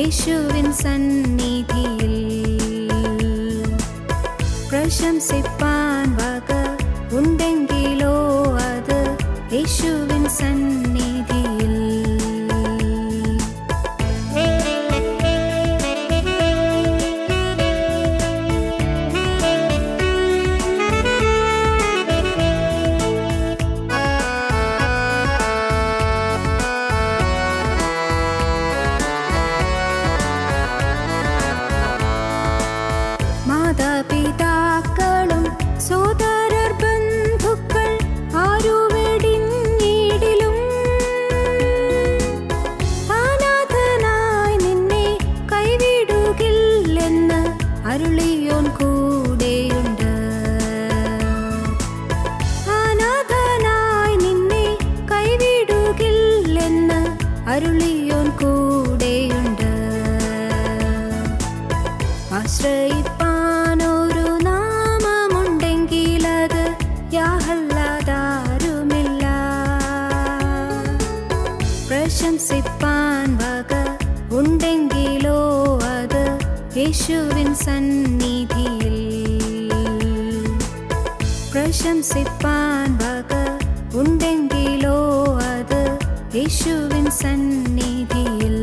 യേശുവിൻ സന്നിധിയിൽ. പ്രശംസിപ്പാൻ വക ഉണ്ടെങ്കിലോ അത് യേശുവിൻ സന്നിധിയിൽ. മാതാപിതാക്കളും സോദരർ ബന്ധുക്കൾ ആരുവെടിഞ്ഞിടിലും അനാഥനായി നിന്നെ കൈവിടുകില്ലെന്ന് അരുളിയോൻ കൂടെയുണ്ട്. അനാഥനായി നിന്നെ കൈവിടുകില്ലെന്ന് അരുളിയോൻ കൂടെയുണ്ട്. ആശ്രയിപ്പാനൊരു നാമമുണ്ടെങ്കിലത് യാഹല്ലാതാരുമില്ല. പ്രശംസിപ്പാൻ വക ഉണ്ടെങ്കിലോ അത് യേശുവിൻ സന്നിധിയിൽ. പ്രശംസിപ്പാൻ വക ഉണ്ടെങ്കിലോ അത് യേശുവിൻ സന്നിധിയിൽ.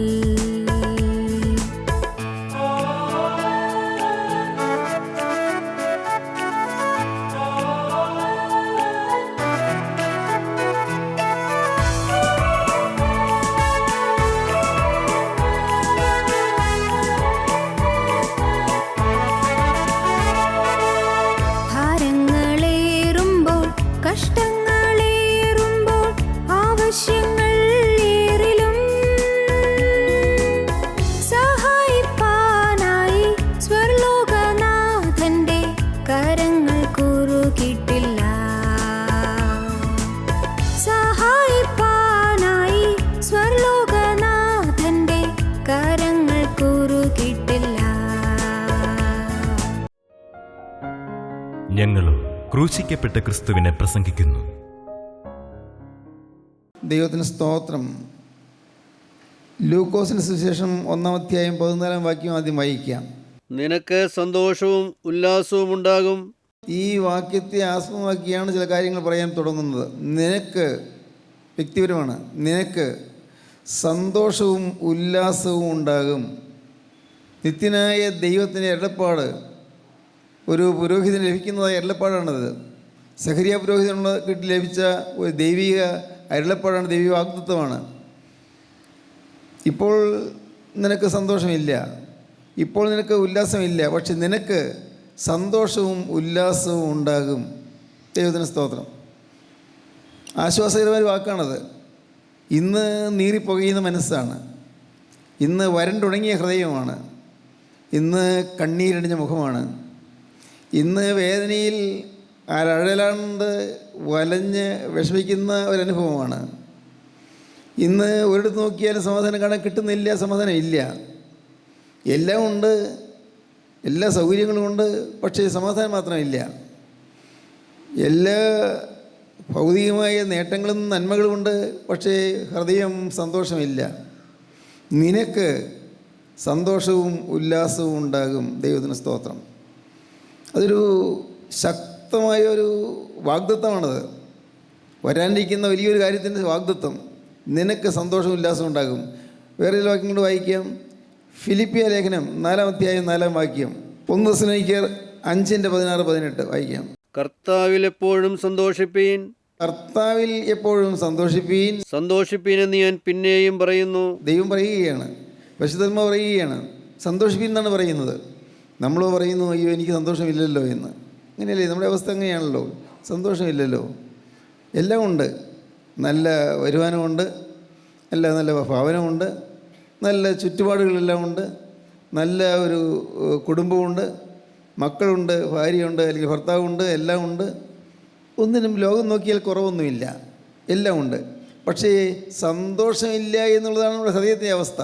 ഭാരങ്ങളേറുമ്പോൾ കഷ്ടങ്ങളേറുമ്പോൾ ആവശ്യങ്ങൾ ഏറിലും സഹായിപ്പാനായി സ്വർലോകനാഥന്റെ കരങ്ങൾ കുറുകിട്ടില്ല. സഹായിപ്പാനായി സ്വർലോകനാഥന്റെ കരങ്ങൾ കുറുകിട്ടില്ല. ഞങ്ങളും ക്രൂശിക്കപ്പെട്ട ക്രിസ്തുവിനെ പ്രസംഗിക്കുന്നു. ദൈവത്തിന് സ്തോത്രം. ലൂക്കോസിന് സുവിശേഷം 1-ാം അധ്യായം 14-ാം വാക്യം ആദ്യം വായിക്കാം. നിനക്ക് സന്തോഷവും ഉല്ലാസവും ഉണ്ടാകും. ഈ വാക്യത്തെ ആസ്പദമാക്കിയാണ് ചില കാര്യങ്ങൾ പറയാൻ തുടങ്ങുന്നത്. നിനക്ക്, വ്യക്തിപരമാണ്, നിനക്ക് സന്തോഷവും ഉല്ലാസവും ഉണ്ടാകും. നിത്യനായ ദൈവത്തിൻ്റെ അരുളപ്പാട് ഒരു പുരോഹിതന് ലഭിക്കുന്നതായ അരുളപ്പാടാണത്. സഖരിയ പുരോഹിതനുള്ള കിട്ടി ലഭിച്ച ഒരു ദൈവിക അരുളപ്പാടാണ്, ദൈവിക വാഗ്ദത്തമാണ്. ഇപ്പോൾ നിനക്ക് സന്തോഷമില്ല, ഇപ്പോൾ നിനക്ക് ഉല്ലാസമില്ല, പക്ഷെ നിനക്ക് സന്തോഷവും ഉല്ലാസവും ഉണ്ടാകും. ദൈവത്തിന് സ്തോത്രം. ആശ്വാസകരമായ വാക്കാണത്. ഇന്ന് നീറിപ്പുകയുന്ന മനസ്സാണ്, ഇന്ന് വരണ്ടുണങ്ങിയ ഹൃദയമാണ്, ഇന്ന് കണ്ണീരടിഞ്ഞ മുഖമാണ്, ഇന്ന് വേദനയിൽ അഴലാണ്ട് വലഞ്ഞ് വിഷമിക്കുന്ന ഒരനുഭവമാണ്. ഇന്ന് ഒരിടത്ത് നോക്കിയാലും സമാധാനം കാണാൻ കിട്ടുന്നില്ല, സമാധാനം ഇല്ല. എല്ലാം ഉണ്ട്, എല്ലാ സൗകര്യങ്ങളും ഉണ്ട്, പക്ഷേ സമാധാനം മാത്രമില്ല. എല്ലാ ഭൗതികമായ നേട്ടങ്ങളും നന്മകളുമുണ്ട്, പക്ഷേ ഹൃദയം സന്തോഷമില്ല. നിനക്ക് സന്തോഷവും ഉല്ലാസവും ഉണ്ടാകും. ദൈവത്തിന് സ്തോത്രം. അതൊരു ശക്തമായ ഒരു വാഗ്ദത്തമാണത്. വരാനിരിക്കുന്ന വലിയൊരു കാര്യത്തിൻ്റെ വാഗ്ദത്തം. നിനക്ക് സന്തോഷവും ഉല്ലാസവും ഉണ്ടാകും. വേറെ ചില വാക്യം കൊണ്ട് വായിക്കാം. ഫിലിപ്പിയ ലേഖനം 4-ാം അധ്യായം 4-ാം വാക്യം. 1 തെസ്സലോനിക്കർ 5:16-18 വായിക്കാം. കർത്താവിൽ എപ്പോഴും സന്തോഷിപ്പീൻ. കർത്താവിൽ എപ്പോഴും സന്തോഷിപ്പീൻ. സന്തോഷിപ്പീൻ എന്ന് ഞാൻ പിന്നെയും പറയുന്നു. ദൈവം പറയുകയാണ്, പരിശുദ്ധാത്മാവ് പറയുകയാണ്, സന്തോഷിപ്പീൻ എന്നാണ് പറയുന്നത്. നമ്മൾ പറയുന്നു അയ്യോ എനിക്ക് സന്തോഷമില്ലല്ലോ എന്ന്. അങ്ങനെയല്ലേ നമ്മുടെ അവസ്ഥ? അങ്ങനെയാണല്ലോ, സന്തോഷമില്ലല്ലോ. എല്ലാം ഉണ്ട്, നല്ല വരുമാനമുണ്ട്, നല്ല ഭവനമുണ്ട്, നല്ല ചുറ്റുപാടുകളെല്ലാം ഉണ്ട്, നല്ല ഒരു കുടുംബമുണ്ട്, മക്കളുണ്ട്, ഭാര്യയുണ്ട്, അല്ലെങ്കിൽ ഭർത്താവുണ്ട്, എല്ലാം ഉണ്ട്. ഒന്നിനും ലോകം നോക്കിയാൽ കുറവൊന്നുമില്ല, എല്ലാം ഉണ്ട്. പക്ഷേ സന്തോഷമില്ല എന്നുള്ളതാണ് നമ്മുടെ ഹൃദയത്തിൻ്റെ അവസ്ഥ.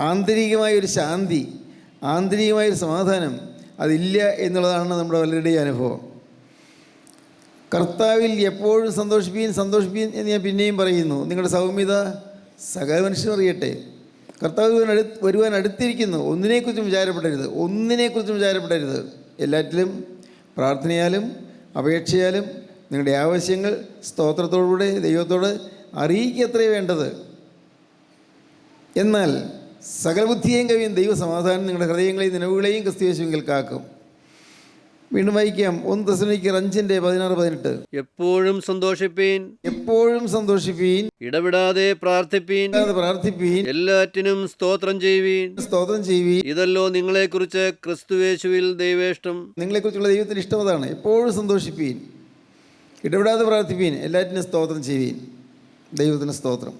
ആന്തരികമായൊരു ശാന്തി, ആന്തരികമായൊരു സമാധാനം അതില്ല എന്നുള്ളതാണ് നമ്മുടെ പലരുടെയും അനുഭവം. കർത്താവിൽ എപ്പോഴും സന്തോഷിപ്പീൻ എന്ന് ഞാൻ പിന്നെയും പറയുന്നു. നിങ്ങളുടെ സൗമ്യത സകല മനുഷ്യരും അറിയട്ടെ. കർത്താവ് വരുവാൻ അടുത്തിരിക്കുന്നു. ഒന്നിനെക്കുറിച്ചും വിചാരപ്പെടരുത്. എല്ലാറ്റിലും പ്രാർത്ഥനയാലും അപേക്ഷയാലും നിങ്ങളുടെ ആവശ്യങ്ങൾ സ്തോത്രത്തോടുകൂടെ ദൈവത്തോട് അറിയിക്കത്രേ വേണ്ടത്. എന്നാൽ സകല ബുദ്ധിയെയും കവിയും ദൈവസമാധാനം നിങ്ങളുടെ ഹൃദയങ്ങളെയും നിലവുകളെയും ക്രിസ്തുയേശുവിൽ കാക്കും. വീണ്ടും വായിക്കാം 1 തെസ്സലോനിക്കർ 5:16-18. എപ്പോഴും സന്തോഷിപ്പീൻ, ഇടവിടാതെ പ്രാർത്ഥിപ്പീൻ, എല്ലാറ്റിനും സ്തോത്രം ചെയ്യുവീൻ. ഇതല്ലോ നിങ്ങളെക്കുറിച്ച് ക്രിസ്തുയേശുവിൽ ദൈവേഷ്ടം. നിങ്ങളെക്കുറിച്ചുള്ള ദൈവത്തിൻ്റെ ഇഷ്ടം അതാണ്. എപ്പോഴും സന്തോഷിപ്പീൻ, ഇടവിടാതെ പ്രാർത്ഥിപ്പീൻ, എല്ലാറ്റിനും സ്തോത്രം ചെയ്യുവീൻ. ദൈവത്തിന് സ്തോത്രം.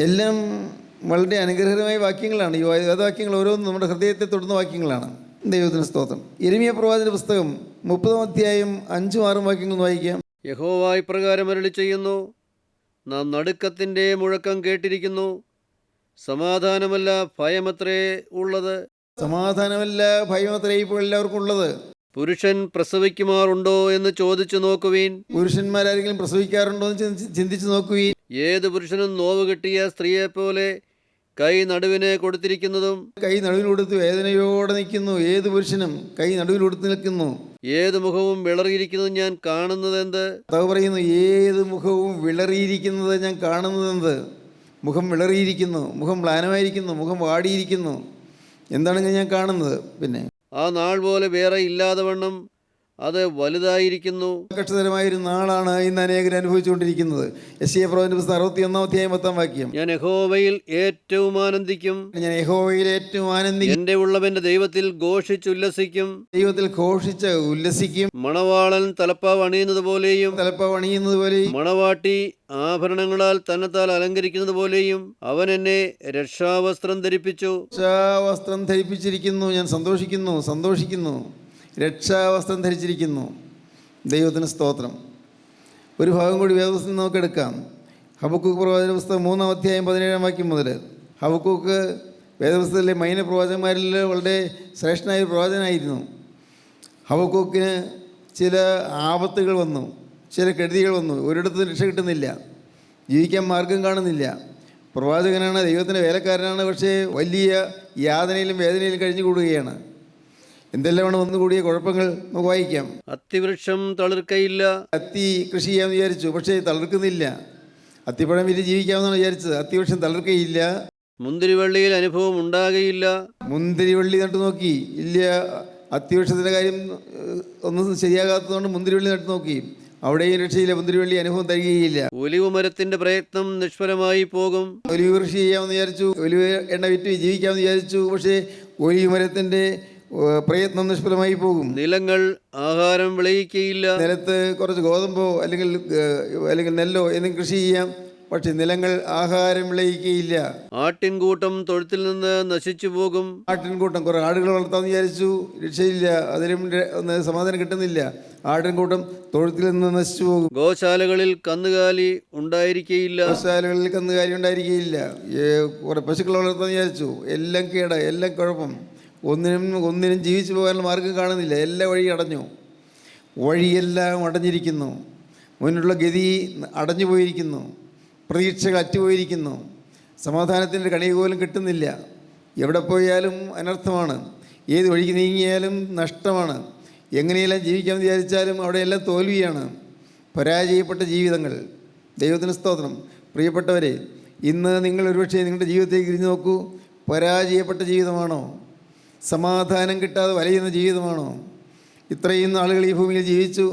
എല്ലാം വളരെ അനുഗ്രഹകരമായ വാക്യങ്ങളാണ്. ഈ വേദവാക്യങ്ങൾ ഓരോന്നും നമ്മുടെ ഹൃദയത്തെ തൊടുന്ന വാക്യങ്ങളാണ്. ദൈവത്തിന് സ്തോത്രം. യിരെമ്യാ പ്രവാചകന്റെ പുസ്തകം 30-ാം അധ്യായം 5-6 വാക്യങ്ങൾ വായിക്കാം. യഹോവ ഇപ്രകാരം അരുളി ചെയ്യുന്നു, നാം നടുക്കത്തിൻ്റെ മുഴക്കം കേട്ടിരിക്കുന്നു. സമാധാനമല്ല ഭയമത്രേ ഉള്ളത്. സമാധാനമല്ല ഭയമത്രേ ഇപ്പോൾ എല്ലാവർക്കും ഉള്ളത്. പുരുഷൻ പ്രസവിക്കുമാറുണ്ടോ എന്ന് ചോദിച്ചു നോക്കുവീൻ. പുരുഷന്മാരാരെങ്കിലും പ്രസവിക്കാറുണ്ടോ എന്ന് ചിന്തിച്ചു നോക്കുവീൻ. ഏത് പുരുഷനും നോവ് കിട്ടിയ സ്ത്രീയെപ്പോലെ കൈ നടുവിനെ കൊടുത്തിരിക്കുന്നതും, കൈ നടുവിൽ കൊടുത്ത് വേദനയോടെ നിൽക്കുന്നു. ഏത് പുരുഷനും കൈ നടുവിൽ കൊടുത്ത് നിൽക്കുന്നു. ഏത് മുഖവും വിളറിയിരിക്കുന്നത് ഞാൻ കാണുന്നതെന്ത്. കർത്താവ് പറയുന്നു, ഏത് മുഖവും വിളറിയിരിക്കുന്നത് ഞാൻ കാണുന്നതെന്ത്. മുഖം വിളറിയിരിക്കുന്നു, മുഖം മ്ലാനമായിരിക്കുന്നു, മുഖം വാടിയിരിക്കുന്നു. എന്താണെങ്കിലും ഞാൻ കാണുന്നത്. പിന്നെ ആ നാൾ പോലെ വേറെ ഇല്ലാതെ വണ്ണം അത് വലുതായിരിക്കുന്നു. കഷ്ടതരമായൊരു നാളാണ് ഇന്ന് അനേകർ അനുഭവിച്ചുകൊണ്ടിരിക്കുന്നത്. യെശയ്യാ പ്രവചന പുസ്തകം 61-ാം അധ്യായം 10-ാം വാക്യം. ഞാൻ യഹോവയിൽ ഏറ്റവും ആനന്ദിക്കും, എന്റെ ഉള്ളവന്റെ ദൈവത്തിൽ ഘോഷിച്ചുല്ലസിക്കും. മണവാളൻ തലപ്പാവ് അണിയുന്നത് പോലെയും മണവാട്ടി ആഭരണങ്ങളാൽ തന്നെത്താൽ അലങ്കരിക്കുന്നത് പോലെയും അവൻ എന്നെ രക്ഷാവസ്ത്രം ധരിപ്പിച്ചിരിക്കുന്നു. ഞാൻ സന്തോഷിക്കുന്നു. രക്ഷാവസ്ത്രം ധരിച്ചിരിക്കുന്നു. ദൈവത്തിന് സ്തോത്രം. ഒരു ഭാഗം കൂടി വേദപുസ്തകം നമുക്ക് എടുക്കാം. ഹബക്കൂക്ക് പ്രവാചന പുസ്തകം 3-ാം അധ്യായം 17-ാം വാക്യം മുതൽ. ഹബക്കൂക്ക് വേദപുസ്തകത്തിലെ മൈന പ്രവാചകന്മാരിൽ വളരെ ശ്രേഷ്ഠനായ ഒരു പ്രവാചകനായിരുന്നു. ഹബക്കൂക്കിന് ചില ആപത്തുകൾ വന്നു, ചില കെടുതികൾ വന്നു. ഒരിടത്തും രക്ഷ കിട്ടുന്നില്ല, ജീവിക്കാൻ മാർഗം കാണുന്നില്ല. പ്രവാചകനാണ്, ദൈവത്തിൻ്റെ വേലക്കാരനാണ്. പക്ഷേ വലിയ യാതനയിലും വേദനയിലും കഴിഞ്ഞു കൂടുകയാണ്. എന്തെല്ലാമാണ് വന്നുകൂടിയ കുഴപ്പങ്ങൾ നമുക്ക് വായിക്കാം. അത്തിവൃക്ഷം തളിർക്കയില്ല. അത്തി കൃഷി ചെയ്യാമെന്ന് വിചാരിച്ചു, പക്ഷേ തളിർക്കുന്നില്ല. അത്തിപ്പഴം വിറ്റ് ജീവിക്കാമെന്നാണ് വിചാരിച്ചത്. അത്തിവൃക്ഷം തളിർക്കയില്ല. മുന്തിരിവള്ളിയിൽ അനുഭവം ഉണ്ടാകുകയില്ല. മുന്തിരിവള്ളി നട്ടു നോക്കി, ഇല്ല. അത്തിവൃക്ഷത്തിൻ്റെ കാര്യം ഒന്നും ശരിയാകാത്തതുകൊണ്ട് മുന്തിരിവള്ളി നട്ടു നോക്കി, അവിടെയും രക്ഷയില്ല. മുന്തിരിവള്ളി അനുഭവം തരികയില്ല. ഒലിവ് മരത്തിന്റെ പ്രയത്നം നിഷ്ഫലമായി പോകും. ഒലിവ് കൃഷി ചെയ്യാമെന്ന് വിചാരിച്ചു, ഒലിവ് എണ്ണ വിറ്റ് ജീവിക്കാമെന്ന് വിചാരിച്ചു, പക്ഷേ ഒലിവ് മരത്തിൻ്റെ പ്രയത്നം നിഷ്ഫലമായി പോകും. നിലങ്ങൾ ആഹാരം വിളയിക്കയില്ല. നിലത്ത് കുറച്ച് ഗോതമ്പോ അല്ലെങ്കിൽ നെല്ലോ എന്തെങ്കിലും കൃഷി ചെയ്യാം, പക്ഷെ നിലങ്ങൾ ആഹാരം വിളയിക്കയില്ല. ആട്ടിൻകൂട്ടം തൊഴുത്തിൽ നിന്ന് നശിച്ചു പോകും. ആട്ടിൻകൂട്ടം, കുറെ ആടുകൾ വളർത്താമെന്ന് വിചാരിച്ചു, രക്ഷയില്ല. അതിലും സമാധാനം കിട്ടുന്നില്ല. ആട്ടിൻകൂട്ടം തൊഴുത്തിൽ നിന്ന് നശിച്ചു പോകും. ഗോശാലകളിൽ കന്നുകാലി ഉണ്ടായിരിക്കയില്ല. കുറെ പശുക്കൾ വളർത്താമെന്ന് വിചാരിച്ചു, എല്ലാം കേട്, എല്ലാം കുഴപ്പം. ഒന്നിനും ജീവിച്ചു പോകാനുള്ള മാർഗം കാണുന്നില്ല. എല്ലാ വഴിയെല്ലാം അടഞ്ഞിരിക്കുന്നു. മുന്നിലുള്ള ഗതി അടഞ്ഞു പോയിരിക്കുന്നു. പ്രതീക്ഷകൾ അറ്റുപോയിരിക്കുന്നു. സമാധാനത്തിൻ്റെ കണിക പോലും കിട്ടുന്നില്ല. എവിടെ പോയാലും അനർത്ഥമാണ്. ഏത് വഴിക്ക് നീങ്ങിയാലും നഷ്ടമാണ്. എങ്ങനെയെല്ലാം ജീവിക്കാമെന്ന് വിചാരിച്ചാലും അവിടെയെല്ലാം തോൽവിയാണ്. പരാജയപ്പെട്ട ജീവിതങ്ങൾ. ദൈവത്തിന് സ്തോത്രം. പ്രിയപ്പെട്ടവരെ, ഇന്ന് നിങ്ങൾ ഒരുപക്ഷെ നിങ്ങളുടെ ജീവിതത്തേക്ക് തിരിഞ്ഞു നോക്കൂ. പരാജയപ്പെട്ട ജീവിതമാണോ? സമാധാനം കിട്ടാതെ വലയുന്ന ജീവിതമാണോ? ഇത്രയും ആളുകൾ ഈ ഭൂമിയിൽ ജീവിച്ചു,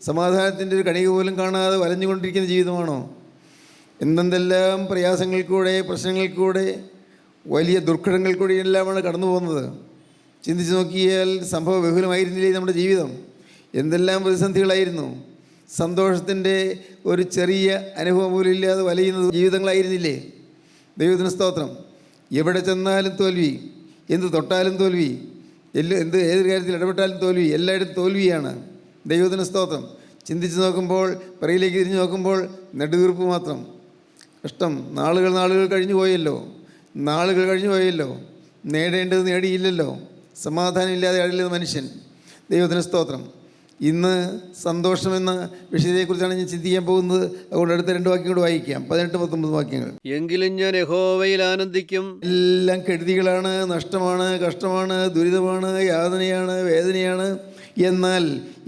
സമാധാനത്തിൻ്റെ ഒരു കണിക പോലും കാണാതെ വലഞ്ഞുകൊണ്ടിരിക്കുന്ന ജീവിതമാണോ? എന്തെല്ലാം പ്രയാസങ്ങൾ കൂടെ, പ്രശ്നങ്ങൾ കൂടെ, വലിയ ദുർഘടങ്ങൾ കൂടെ എല്ലാമാണ് കടന്നു പോകുന്നത്. ചിന്തിച്ച് നോക്കിയാൽ സംഭവ ബഹുലമായിരുന്നില്ലേ നമ്മുടെ ജീവിതം? എന്തെല്ലാം പ്രതിസന്ധികളായിരുന്നു. സന്തോഷത്തിൻ്റെ ഒരു ചെറിയ അനുഭവം പോലും ഇല്ലാതെ വലയുന്ന ജീവിതങ്ങളായിരുന്നില്ലേ? ദൈവത്തിന് സ്തോത്രം. എവിടെ ചെന്നാലും തോൽവി, എന്ത് തൊട്ടാലും തോൽവി, ഏതൊരു കാര്യത്തിൽ ഇടപെട്ടാലും തോൽവി, എല്ലായിടത്തും തോൽവിയാണ്. ദൈവത്തിന് സ്തോത്രം. ചിന്തിച്ച് നോക്കുമ്പോൾ, പിറകിലേക്ക് തിരിഞ്ഞ് നോക്കുമ്പോൾ നെടുവീർപ്പ് മാത്രം. കഷ്ടം. നാളുകൾ കഴിഞ്ഞു പോയല്ലോ. നേടേണ്ടത് നേടിയില്ലല്ലോ. സമാധാനം ഇല്ലാതെ അഴിയുന്ന മനുഷ്യൻ. ദൈവത്തിന് സ്തോത്രം. ഇന്ന് സന്തോഷമെന്ന വിഷയത്തെക്കുറിച്ചാണ് ഞാൻ ചിന്തിക്കാൻ പോകുന്നത്. അതുകൊണ്ട് അടുത്ത 2 വാക്യം കൂടെ വായിക്കാം. 18-19 വാക്യങ്ങൾ. എങ്കിലും ഞാൻ യഹോവയിൽ ആനന്ദിക്കും. എല്ലാം കെടുതികളാണ്, നഷ്ടമാണ്, കഷ്ടമാണ്, ദുരിതമാണ്, യാതനയാണ്, വേദനയാണ്. എന്നാൽ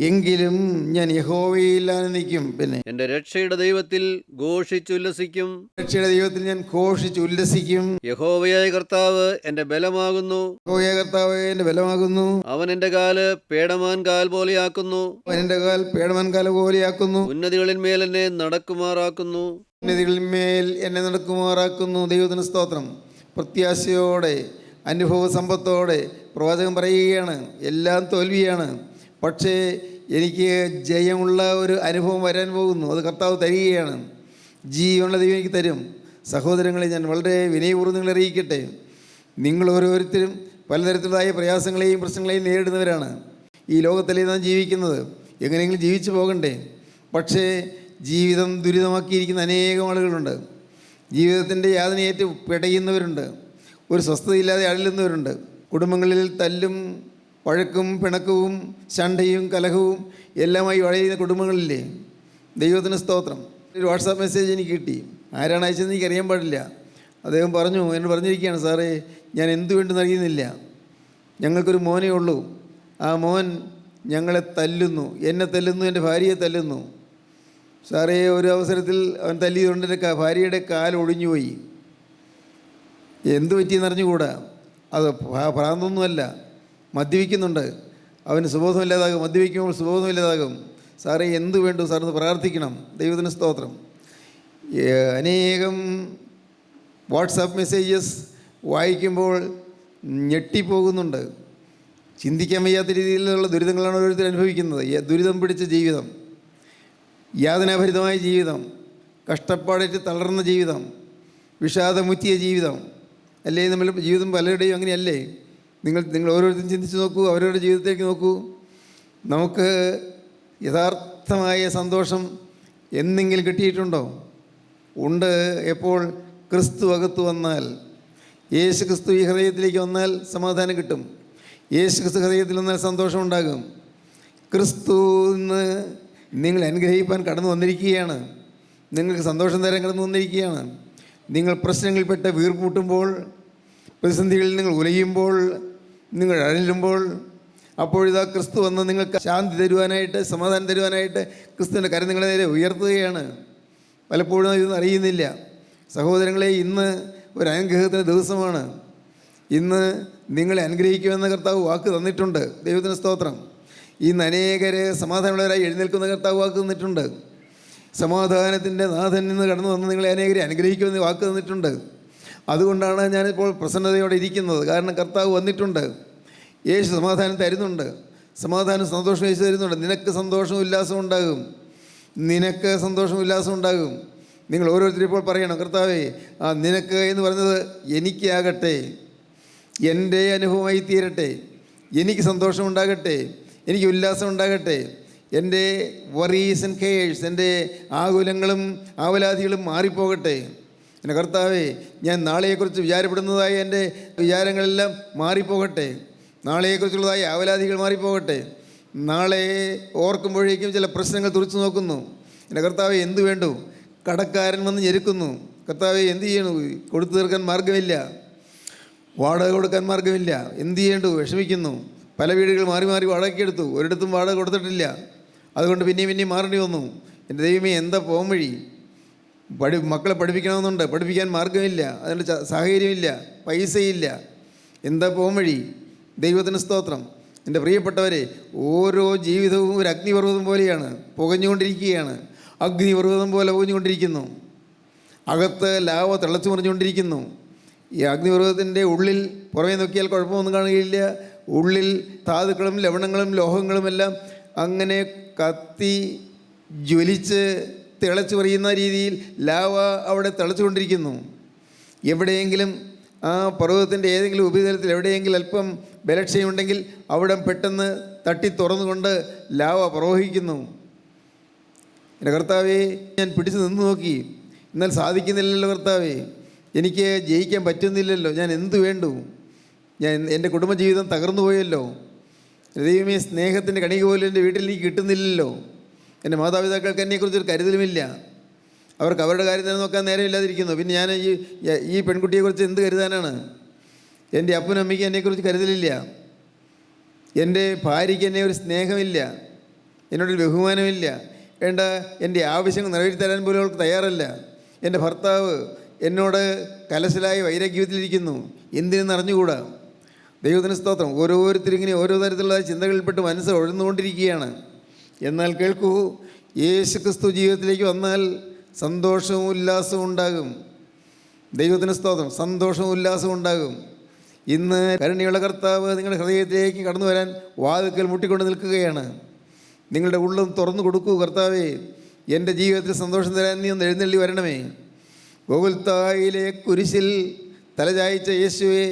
എങ്കിലും ഞാൻ യഹോവയിൽ ആനന്ദിക്കും. പിന്നെ എൻ്റെ രക്ഷയുടെ ദൈവത്തിൽ ഘോഷിച്ചുല്ലസിക്കും. രക്ഷയുടെ ദൈവത്തിൽ ഞാൻ ഘോഷിച്ചുല്ലസിക്കും. യഹോവയായ കർത്താവ് എൻ്റെ ബലമാകുന്നു. യഹോവയായ കർത്താവ് എൻ്റെ ബലമാകുന്നു. അവൻ എൻ്റെ കാല് പേടമാൻ കാൽ പോലെയാക്കുന്നു. അവൻ എൻ്റെ കാൽ പേടമാൻ കാൽ പോലെയാക്കുന്നു. ഉന്നതികളിന്മേൽ എന്നെ നടക്കുമാറാക്കുന്നു. ഉന്നതികളിന്മേൽ എന്നെ നടക്കുമാറാക്കുന്നു. ദൈവത്തിന് സ്തോത്രം. പ്രത്യാശയോടെ അനുഭവ സമ്പത്തോടെ പ്രവാചകൻ പറയുകയാണ്, എല്ലാം തോൽവിയാണ്, പക്ഷേ എനിക്ക് ജയമുള്ള ഒരു അനുഭവം വരാൻ പോകുന്നു. അത് കർത്താവ് തരികയാണ്. ജീവനുള്ള ദൈവം എനിക്ക് തരും. സഹോദരങ്ങളെ, ഞാൻ വളരെ വിനയപൂർവ്വം നിങ്ങളെ അറിയിക്കട്ടെ, നിങ്ങൾ ഓരോരുത്തരും പലതരത്തിലുള്ളതായ പ്രയാസങ്ങളെയും പ്രശ്നങ്ങളെയും നേരിടുന്നവരാണ്. ഈ ലോകത്തിലേ നാം ജീവിക്കുന്നത്. എങ്ങനെയെങ്കിലും ജീവിച്ചു പോകണ്ടേ? പക്ഷേ ജീവിതം ദുരിതമാക്കിയിരിക്കുന്ന അനേകം ആളുകളുണ്ട്. ജീവിതത്തിൻ്റെ യാതനയേറ്റ് പിടയുന്നവരുണ്ട്. ഒരു സ്വസ്ഥതയില്ലാതെ അഴലുന്നവരുണ്ട്. കുടുംബങ്ങളിൽ തല്ലും വഴക്കും പിണക്കവും ശണ്ഠയും കലഹവും എല്ലാമായി വഴയുന്ന കുടുംബങ്ങളില്ലേ? ദൈവത്തിന് സ്തോത്രം. ഒരു വാട്സാപ്പ് മെസ്സേജ് എനിക്ക് കിട്ടി. ആരാണ് അയച്ചതെന്ന് എനിക്ക് അറിയാൻ പാടില്ല. അദ്ദേഹം എന്നോട് പറഞ്ഞിരിക്കുകയാണ്, സാറേ, ഞാൻ എന്തു വേണ്ടെന്ന് അറിയുന്നില്ല. ഞങ്ങൾക്കൊരു മോനേ ഉള്ളൂ. ആ മോൻ ഞങ്ങളെ തല്ലുന്നു, എന്നെ തല്ലുന്നു, എൻ്റെ ഭാര്യയെ തല്ലുന്നു. സാറേ, ഒരു അവസരത്തിൽ അവൻ തല്ലിയതുകൊണ്ട് എൻ്റെ ഭാര്യയുടെ കാൽ ഒടിഞ്ഞുപോയി. എന്തു പറ്റിയെന്ന് അറിഞ്ഞുകൂടാ. അത് ഭ്രാന്തൊന്നുമല്ല, മദ്യപിക്കുന്നുണ്ട്. അവന് സുബോധമില്ലാതാകും. മദ്യപിക്കുമ്പോൾ സുബോധമില്ലാതാകും. സാറേ, എന്തു വേണ്ടു സാറിന് പ്രാർത്ഥിക്കണം. ദൈവത്തിന് സ്തോത്രം. അനേകം വാട്സാപ്പ് മെസ്സേജസ് വായിക്കുമ്പോൾ ഞെട്ടിപ്പോകുന്നുണ്ട്. ചിന്തിക്കാൻ വയ്യാത്ത രീതിയിലുള്ള ദുരിതങ്ങളാണ് ഓരോരുത്തർ അനുഭവിക്കുന്നത്. ദുരിതം പിടിച്ച ജീവിതം, യാതനാഭരിതമായ ജീവിതം, കഷ്ടപ്പാടേറ്റ് തളർന്ന ജീവിതം, വിഷാദമുറ്റിയ ജീവിതം അല്ലേ നമ്മൾ ജീവിതം? പലരുടെയും അങ്ങനെയല്ലേ? നിങ്ങൾ ഓരോരുത്തരും ചിന്തിച്ച് നോക്കൂ, അവരവരുടെ ജീവിതത്തേക്ക് നോക്കൂ. നമുക്ക് യഥാർത്ഥമായ സന്തോഷം എന്തെങ്കിലും കിട്ടിയിട്ടുണ്ടോ? ഉണ്ട്. എപ്പോൾ? ക്രിസ്തു അകത്ത് വന്നാൽ. യേശു ക്രിസ്തു ഈ ഹൃദയത്തിലേക്ക് വന്നാൽ സമാധാനം കിട്ടും. യേശു ക്രിസ്തു ഹൃദയത്തിൽ വന്നാൽ സന്തോഷം ഉണ്ടാകും. ക്രിസ്തു ഇന്ന് നിങ്ങൾ അനുഗ്രഹിക്കാൻ കടന്നു വന്നിരിക്കുകയാണ്. നിങ്ങൾക്ക് സന്തോഷം തരാൻ കടന്നു വന്നിരിക്കുകയാണ്. നിങ്ങൾ പ്രശ്നങ്ങളിൽപ്പെട്ട് വീർപ്പൂട്ടുമ്പോൾ, പ്രതിസന്ധികളിൽ നിങ്ങൾ ഉലയുമ്പോൾ, നിങ്ങൾ അഴലുമ്പോൾ, അപ്പോഴിതാ ക്രിസ്തു വന്ന് നിങ്ങൾക്ക് ശാന്തി തരുവാനായിട്ട്, സമാധാനം തരുവാനായിട്ട് ക്രിസ്തുവിൻ്റെ കരം നിങ്ങളെ നേരെ ഉയർത്തുകയാണ്. പലപ്പോഴും ഇതൊന്നും അറിയുന്നില്ല. സഹോദരങ്ങളെ, ഇന്ന് ഒരു അനുഗ്രഹത്തിൻ്റെ ദിവസമാണ്. ഇന്ന് നിങ്ങളെ അനുഗ്രഹിക്കുമെന്ന കർത്താവ് വാക്ക് തന്നിട്ടുണ്ട്. ദൈവത്തിന് സ്തോത്രം. ഇന്ന് അനേകരെ സമാധാനമുള്ളവരായി എഴുന്നേൽക്കുന്ന കർത്താവ് വാക്ക് തന്നിട്ടുണ്ട്. സമാധാനത്തിൻ്റെ നാഥൻ നിന്ന് കടന്നു വന്ന് നിങ്ങളെ അനേകരെ അനുഗ്രഹിക്കുമെന്ന് വാക്ക് തന്നിട്ടുണ്ട്. അതുകൊണ്ടാണ് ഞാനിപ്പോൾ പ്രസന്നതയോടെ ഇരിക്കുന്നത്. കാരണം കർത്താവ് വന്നിട്ടുണ്ട്. യേശു സമാധാനം തരുന്നുണ്ട്. സമാധാനം സന്തോഷം യേശു തരുന്നുണ്ട്. നിനക്ക് സന്തോഷവും ഉല്ലാസവും ഉണ്ടാകും. നിനക്ക് സന്തോഷവും ഉല്ലാസവും ഉണ്ടാകും. നിങ്ങൾ ഓരോരുത്തരും ഇപ്പോൾ പറയണം, കർത്താവേ, ആ നിനക്ക് എന്ന് പറഞ്ഞത് എനിക്കാകട്ടെ, എൻ്റെ അനുഭവമായി തീരട്ടെ, എനിക്ക് സന്തോഷം ഉണ്ടാകട്ടെ, എനിക്ക് ഉല്ലാസം ഉണ്ടാകട്ടെ, എൻ്റെ വറീസ് ആൻഡ് കെയേഴ്സ്, എൻ്റെ ആകുലങ്ങളും ആവലാതികളും മാറിപ്പോകട്ടെ. എൻ്റെ കർത്താവേ, ഞാൻ നാളെയെക്കുറിച്ച് വിചാരപ്പെടുന്നതായ എൻ്റെ വിചാരങ്ങളെല്ലാം മാറിപ്പോകട്ടെ. നാളെയെക്കുറിച്ചുള്ളതായ ആവലാതികൾ മാറിപ്പോകട്ടെ. നാളെ ഓർക്കുമ്പോഴേക്കും ചില പ്രശ്നങ്ങൾ തുറച്ചു നോക്കുന്നു. എൻ്റെ കർത്താവേ, എന്തു വേണ്ടു? കടക്കാരൻ വന്ന് ഞെരുക്കുന്നു. കർത്താവേ, എന്തു ചെയ്യണു? കൊടുത്തു തീർക്കാൻ മാർഗമില്ല, വാടക കൊടുക്കാൻ മാർഗമില്ല, എന്തു ചെയ്യേണ്ടു? വിഷമിക്കുന്നു. പല വീടുകൾ മാറി മാറി വാടകയ്ക്കെടുത്തു, ഒരിടത്തും വാടക കൊടുത്തിട്ടില്ല. അതുകൊണ്ട് പിന്നെയും മാറേണ്ടി വന്നു. എൻ്റെ ദൈവമേ, എന്താ പോകാൻ വഴി? മക്കളെ പഠിപ്പിക്കണമെന്നുണ്ട്, പഠിപ്പിക്കാൻ മാർഗമില്ല, അതിൻ്റെ സാഹചര്യമില്ല, പൈസയില്ല, എന്താ പോകാൻ വഴി? ദൈവത്തിന് സ്തോത്രം. എൻ്റെ പ്രിയപ്പെട്ടവരെ, ഓരോ ജീവിതവും ഒരു അഗ്നിപർവ്വതം പോലെയാണ്, പുകഞ്ഞുകൊണ്ടിരിക്കുകയാണ്. അഗ്നിപർവ്വതം പോലെ പുകഞ്ഞുകൊണ്ടിരിക്കുന്നു. അകത്ത് ലാവ തിളച്ചു മറിഞ്ഞുകൊണ്ടിരിക്കുന്നു. ഈ അഗ്നിപർവ്വതത്തിൻ്റെ ഉള്ളിൽ പുറമേ നോക്കിയാൽ കുഴപ്പമൊന്നും കാണുകയില്ല. ഉള്ളിൽ ധാതുക്കളും ലവണങ്ങളും ലോഹങ്ങളും എല്ലാം അങ്ങനെ കത്തി ജ്വലിച്ച് തിളച്ചു പറയുന്ന രീതിയിൽ ലാവ അവിടെ തിളച്ചുകൊണ്ടിരിക്കുന്നു. എവിടെയെങ്കിലും ആ പർവ്വതത്തിൻ്റെ ഏതെങ്കിലും ഉപരിതലത്തിൽ എവിടെയെങ്കിലും അല്പം ബലക്ഷയുണ്ടെങ്കിൽ അവിടെ പെട്ടെന്ന് തട്ടി തുറന്നുകൊണ്ട് ലാവ പ്രവഹിക്കുന്നു. എൻ്റെ കർത്താവേ, ഞാൻ പിടിച്ചു നിന്ന് നോക്കി, എന്നാൽ സാധിക്കുന്നില്ലല്ലോ കർത്താവേ, എനിക്ക് ജയിക്കാൻ പറ്റുന്നില്ലല്ലോ, ഞാൻ എന്തു വേണ്ടു? എൻ്റെ കുടുംബജീവിതം തകർന്നു പോയല്ലോ. ദൈവമേ, സ്നേഹത്തിൻ്റെ കണിക പോലും എൻ്റെ വീട്ടിൽ എനിക്ക് കിട്ടുന്നില്ലല്ലോ. എൻ്റെ മാതാപിതാക്കൾക്ക് എന്നെക്കുറിച്ചൊരു കരുതലുമില്ല. അവർക്ക് അവരുടെ കാര്യം തന്നെ നോക്കാൻ നേരമില്ലാതിരിക്കുന്നു. പിന്നെ ഞാൻ ഈ പെൺകുട്ടിയെക്കുറിച്ച് എന്ത് കരുതാനാണ്? എൻ്റെ അപ്പനും അമ്മയ്ക്ക് എന്നെക്കുറിച്ച് കരുതലില്ല. എൻ്റെ ഭാര്യയ്ക്ക് എന്നെ ഒരു സ്നേഹമില്ല, എന്നോടൊരു ബഹുമാനമില്ല. വേണ്ട, എൻ്റെ ആവശ്യങ്ങൾ നിറവേറ്റി തരാൻ പോലും അവൾക്ക് തയ്യാറല്ല. എൻ്റെ ഭർത്താവ് എന്നോട് കലശലായ വൈരാഗ്യത്തിലിരിക്കുന്നു. എന്തിനെന്ന് അറിഞ്ഞുകൂടാ. ദൈവത്തിന് സ്തോത്രം. ഓരോരുത്തരും ഇങ്ങനെ ഓരോ തരത്തിലുള്ള ചിന്തകളിൽപ്പെട്ട് മനസ്സ് ഉഴന്നുകൊണ്ടിരിക്കുകയാണ്. എന്നാൽ കേൾക്കൂ, യേശു ക്രിസ്തു ജീവിതത്തിലേക്ക് വന്നാൽ സന്തോഷവും ഉല്ലാസവും ഉണ്ടാകും. ദൈവത്തിന് സ്തോത്രം. സന്തോഷവും ഉല്ലാസവും ഉണ്ടാകും. ഇന്ന് കരുണയുള്ള കർത്താവ് നിങ്ങളുടെ ഹൃദയത്തിലേക്ക് കടന്നു വരാൻ വാതിൽക്കൽ മുട്ടിക്കൊണ്ട് നിൽക്കുകയാണ്. നിങ്ങളുടെ ഉള്ളം തുറന്നു കൊടുക്കൂ. കർത്താവേ, എൻ്റെ ജീവിതത്തിൽ സന്തോഷം തരാൻ നീ ഒന്ന് എഴുന്നള്ളി വരണമേ. ഗോകുൽത്തായിലെ കുരിശിൽ തലചായ്ച്ച യേശുവേ,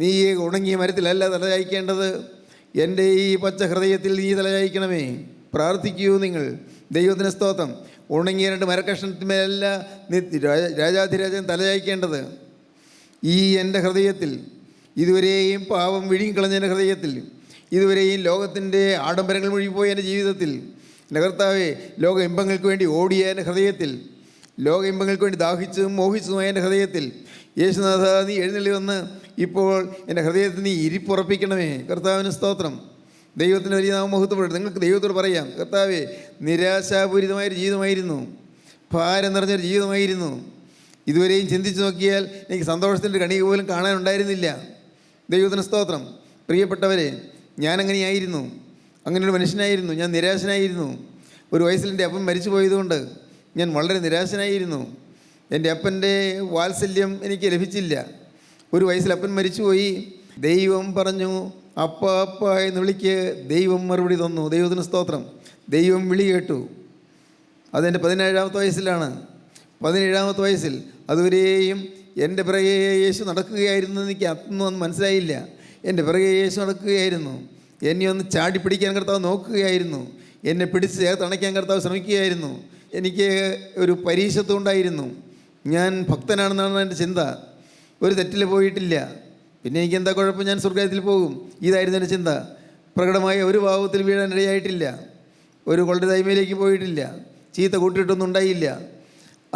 നീ ഉണങ്ങിയ മരത്തിലല്ല തലചായ്ക്കേണ്ടത്, എൻ്റെ ഈ പച്ച ഹൃദയത്തിൽ നീ തലചായ്ക്കണമേ. പ്രാർത്ഥിക്കൂ നിങ്ങൾ. ദൈവത്തിന് സ്തോത്രം. ഉണങ്ങിയ 2 മരക്കഷ്ണത്തിന്മേലല്ല രാജാധിരാജൻ തലചായ്ക്കേണ്ടത്. ഈ എൻ്റെ ഹൃദയത്തിൽ, ഇതുവരെയും പാപം വിഴുങ്ങിക്കളഞ്ഞ എൻ്റെ ഹൃദയത്തിൽ, ഇതുവരെയും ലോകത്തിൻ്റെ ആഡംബരങ്ങൾ മുഴുകിപ്പോയ എൻ്റെ ജീവിതത്തിൽ, എൻ്റെ കർത്താവേ, ലോക ഇമ്പങ്ങൾക്ക് വേണ്ടി ഓടിയ എൻ്റെ ഹൃദയത്തിൽ, ലോക ഇമ്പങ്ങൾക്ക് വേണ്ടി ദാഹിച്ചതും മോഹിച്ചതുമായ എൻ്റെ ഹൃദയത്തിൽ, യേശുനാഥ, നീ എഴുന്നള്ളി വന്ന് ഇപ്പോൾ എൻ്റെ ഹൃദയത്തിൽ നീ ഇരിപ്പുറപ്പിക്കണമേ. കർത്താവിന് സ്തോത്രം. ദൈവത്തിന് വലിയ നാമം മഹത്വപ്പെടും. നിങ്ങൾക്ക് ദൈവത്തോട് പറയാം, കർത്താവേ, നിരാശാപൂരിതമായൊരു ജീവിതമായിരുന്നു, ഭാരം നിറഞ്ഞൊരു ജീവിതമായിരുന്നു. ഇതുവരെയും ചിന്തിച്ച് നോക്കിയാൽ എനിക്ക് സന്തോഷത്തിൻ്റെ കണിക പോലും കാണാനുണ്ടായിരുന്നില്ല. ദൈവത്തിന് സ്തോത്രം. പ്രിയപ്പെട്ടവരെ, ഞാനങ്ങനെയായിരുന്നു. അങ്ങനെയൊരു മനുഷ്യനായിരുന്നു. ഞാൻ നിരാശനായിരുന്നു. ഒരു വയസ്സിൽ എൻ്റെ അപ്പൻ മരിച്ചു പോയതുകൊണ്ട് ഞാൻ വളരെ നിരാശനായിരുന്നു. എൻ്റെ അപ്പൻ്റെ വാത്സല്യം എനിക്ക് ലഭിച്ചില്ല. ഒരു വയസ്സിൽ അപ്പൻ മരിച്ചുപോയി. ദൈവം പറഞ്ഞു, അപ്പ അപ്പ എന്ന് വിളിക്ക്. ദൈവം മറുപടി തന്നു. ദൈവത്തിന് സ്തോത്രം. ദൈവം വിളി കേട്ടു. അതെൻ്റെ 17-ാമത്തെ വയസ്സിലാണ്. 17-ാമത്തെ വയസ്സിൽ അതുവരെയും എൻ്റെ പിറകെ യേശു നടക്കുകയായിരുന്നു. എനിക്ക് അതൊന്നും മനസ്സിലായില്ല. എൻ്റെ പിറകെ യേശു നടക്കുകയായിരുന്നു. എന്നെ ഒന്ന് ചാടിപ്പിടിക്കാൻ കർത്താവ് നോക്കുകയായിരുന്നു. എന്നെ പിടിച്ച് ചേർത്തണയ്ക്കാൻ കർത്താവ് ശ്രമിക്കുകയായിരുന്നു. എനിക്ക് ഒരു പരീക്ഷത്വം ഉണ്ടായിരുന്നു. ഞാൻ ഭക്തനാണെന്നാണ് എൻ്റെ ചിന്ത. ഒരു തെറ്റിൽ പോയിട്ടില്ല. പിന്നെ എനിക്ക് എന്താ കുഴപ്പം, ഞാൻ സ്വർഗ്ഗത്തിൽ പോകും, ഇതായിരുന്നു എൻ്റെ ചിന്ത. പ്രകടമായ ഒരു ഭാവത്തിൽ വീഴാൻ ഇടയായിട്ടില്ല. ഒരു കൊള്ളരുതായ്മയിലേക്ക് പോയിട്ടില്ല. ചീത്ത കൂട്ടിയിട്ടൊന്നും ഉണ്ടായില്ല.